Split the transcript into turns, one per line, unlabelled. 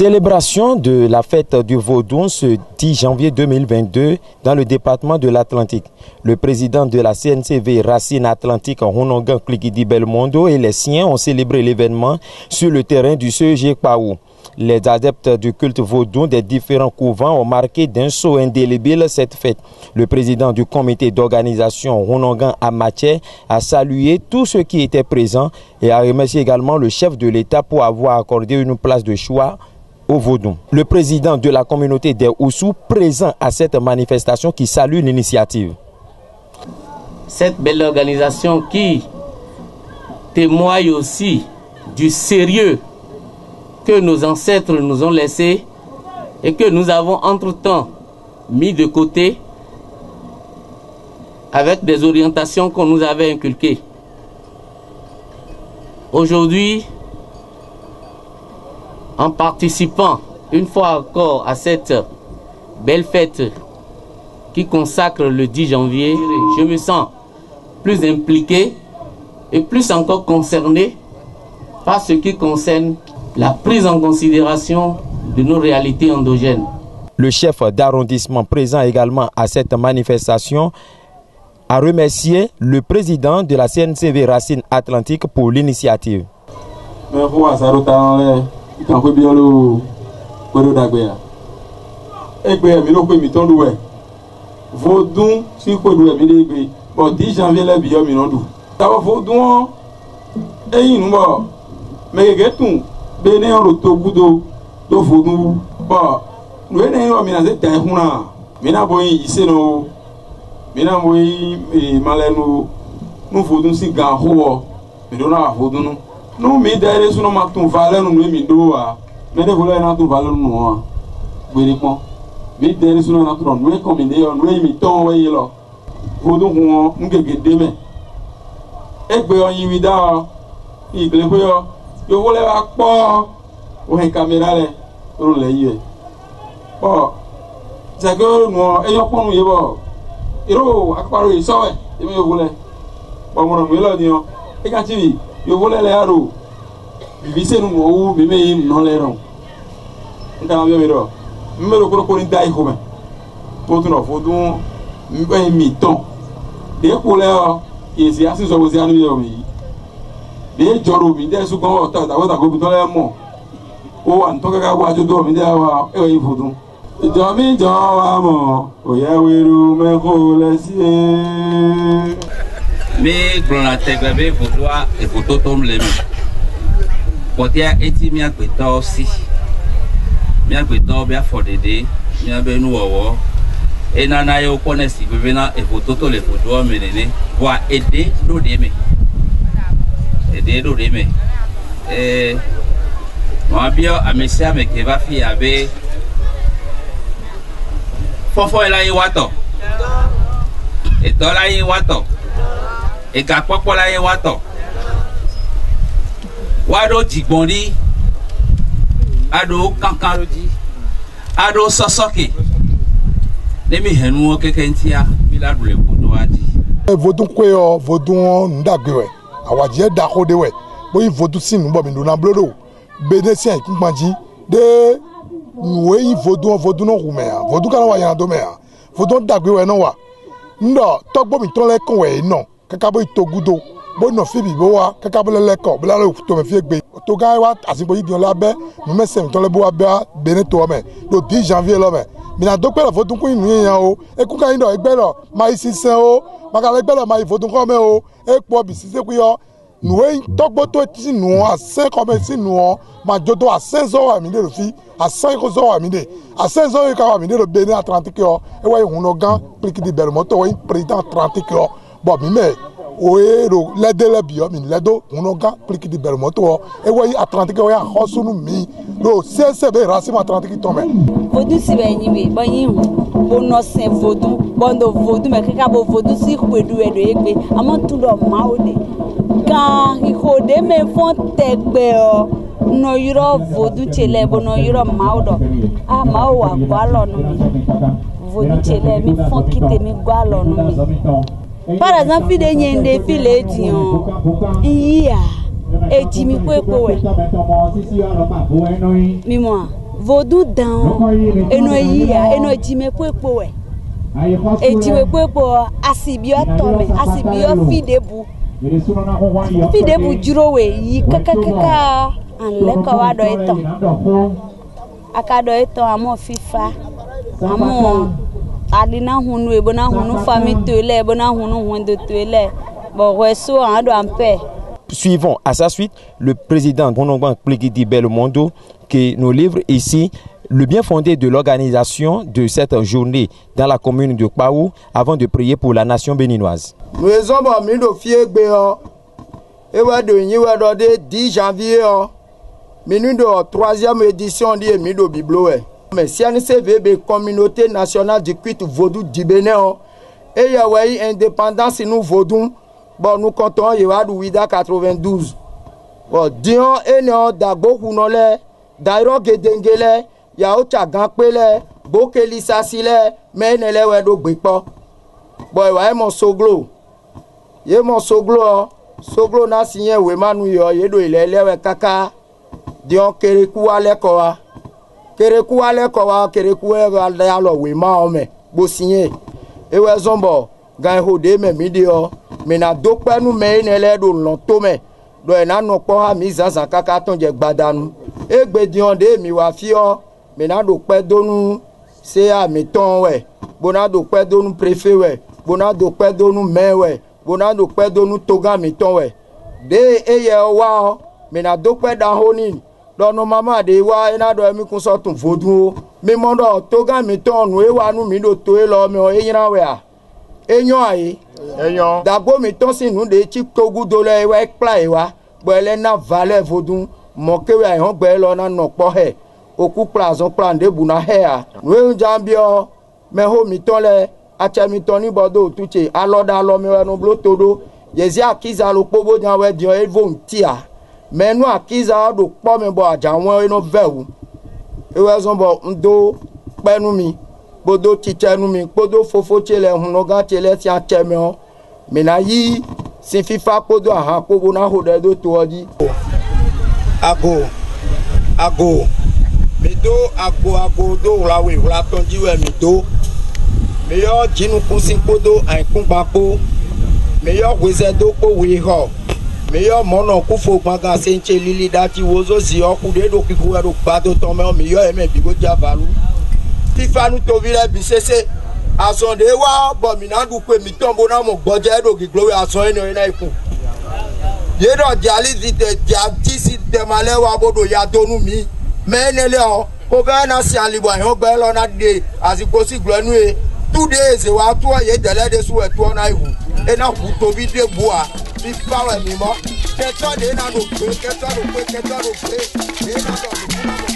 Célébration de la fête du Vaudou ce 10 janvier 2022 dans le département de l'Atlantique. Le président de la CNCV Racine Atlantique, Ronongan Klikidi Belmondo, et les siens ont célébré l'événement sur le terrain du CEG Paou. Les adeptes du culte vaudou des différents couvents ont marqué d'un sceau indélébile cette fête. Le président du comité d'organisation, Ronongan Amache, a salué tous ceux qui étaient présents et a remercié également le chef de l'État pour avoir accordé une place de choix au vaudou. Le président de la communauté des Oussou, présent à cette manifestation, qui salue l'initiative.
Cette belle organisation qui témoigne aussi du sérieux que nos ancêtres nous ont laissé et que nous avons entre-temps mis de côté avec des orientations qu'on nous avait inculquées. Aujourd'hui, en participant une fois encore à cette belle fête qui consacre le 10 janvier, je me sens plus impliqué et plus encore concerné par ce qui concerne la prise en considération de nos réalités endogènes.
Le chef d'arrondissement présent également à cette manifestation a remercié le président de la CNCV Racine Atlantique pour l'initiative.
Bene on togudo do fodu ba no ene o mina ze tai huna mina boy iseno mina boy malenu no fodu si ga ho me do na fodu no me dare su no matun vale no mi do a me de vole na tun vale no a gbere pon me dare su no na tun no e kominde o no mi ton we lo fodu ho ngegede me egbe o yin wi da igle ko yo yo voulais pas ou une caméra là pour le lier bon c'est que nous ayons pour nous bon iro akparo iso e me yo voulais bon mon me lo ni o e ka ti yo voulais le aro bi se nu o bi me no le ro nda me ro me ro ko ni dai ko me to tu no fo dun mi ton de ko le o e si asi so bo si anu yo mi de joro mi de su ko ta ta ko bi to le mo o wa nto ka wa jo do mi de wa e yi fudun jo mi jo wa mo o ye weru me ko le si
me glona te be fudua e foto tom le mi potia eti mi agbeto si mi agbeto be afodede mi abe nu wowo e nana yo ko ne si be na e foto to le fudua me ne wa ede do de me moi bien à monsieur avec qui va faire avec fofo la yi wato et to la yi wato et ka popo la yi wato wado jigbonri ado kankan ado sosoke nemi henu keke ntia bila dule bodo adi
vodun kweyo vodun ndagwe awaje dako de we bo vodu sin bo mi na blodo benesi en kunpanji de we vodu no rumea vodu kana wa yan do mea vodu dagwe we no wa ndo togbo mi ton le kon we no kaka bo itogudo bo no fibi bo wa kaka bo le ko bla lo to me fi gbe to ga wa asibo yi dion labe mi mese mi ton le bo wa be beneto me do 10 janvier lo me mi na do pe lo vodu kun inu yan o e kun ka yin do egbe lo ma isi sen o maka le gbe lo ma vodu ko me o e po bi si se ku yo nous togbo to ti nous à 5 comme si nous ma jodo à 5 ans à mine le fi à 5 ans à mine à 5 ans ka mine le Bénin Atlantique yo e wa Ronongan Klikidi Belmondo wa président Atlantique yo bon mi me o e ro le de le bio mi le do Ronongan Klikidi Belmondo e wa Atlantique yo ya hosunu mi lo CCB Racine Atlantique to me
vodu si be yin we bo yin bo no sen vodu bondo vodu me kaka bo vodu si kwedu edo egbe amo tu do ma o de kan ihode me fon tegbe o no yiro vodu chele bo no yiro maudo ah ma wa gwalo no mi vodu chele mi fon kite mi gwalo no mi par exemple de nyende file tion iya e jimi ko we mi mo Vaudou dans eno yia eno jime poepo e jime poepo asibio tome asibio fidebu juro we yi kaka anle ko wa do eton akado eton amo fifa amo alina hunu e bona hunu famille tele bona hunu hondo tele bon reso en do ampe.
Suivons à sa suite le président Honogban Klikidi Belmondo qui nous livre ici le bien fondé de l'organisation de cette journée dans la commune de Kpaou avant de prier pour la nation béninoise.
Nous sommes mis au fiegbe et ouais de 10 janvier minute de 3e édition de Mido Bibloé. Mais CNCVB communauté nationale du culte vaudou du Bénin et y a eu indépendance nous vaudou. Bon, nous comptons Yewadu Wida 92. Bon, Dion et non d'Agbo Hunole, Dairo Gedengele, Yaocha Gampele, Bokeli Sassile, Menele Wedo Bipo. Bon, ouais, mon soglo. Yé mon soglo, soglo n'a signé Wemanu yo, yedo il est lewe kaka. Dion Kereku Alekoa. Kereku Alekoa, Kereku Alealo Wema Ome, Bo signé. Et ouais, Zombo, Ganhode, me midio. Mais na dokpa nous mais ne do lontome do na no po ha mi zanzan kaka ton je gbadanu egbe dion de mi wa fio mais na dokpa donu se a mi ton we bona dokpa donu préfet we bona dokpa donu maire we bona dokpa donu toga mi ton we de eye wa mais na dokpa da honi do no mama de wa na do mi kun so tun vodun mi mo do toga mi ton nu e wa nu mi do to e lo mi o eyira we a enyo ayi d'abord mettons si nous des types togu de la ouais plaewa boile na valeur vodun moke we on gbelo na no po he oku plazon plan de buna he a nous jambio me ho miton le acha miton ni bodo tuche aloda lo me we no blo todo yezi akiza lo pobo jan we dion e vo ntia me nu akiza do po me bo aja won no vewu e we zon bo ndo penu mi bodo tichanu mi bodo fofo chele hunoga chele ti ateme o mena yi sin fifa podo aha pobo na hode do to odi ago medo ago do lawe la tonji we medo meyo jinu kunsin podo an kunpa po meyo weze do po we ho meyo mono kufo gbanga se nche lili dati wozo zi okude do kiku ero pado to me meyo eme bigo javalu FIFA nous tovile bisese asonde wa bomina du pe mi tombo na mo gboje do giglowe ason eno ina ikun ye do jali vite jati si demale wa bodo ya donu mi menele o ko be na si alibo yan gbe lo na de asiko si glonu e 2 days wa to ye dele de su e to na ihu e na ku to bi de bua FIFA we mi mo ke to de na do pe e na do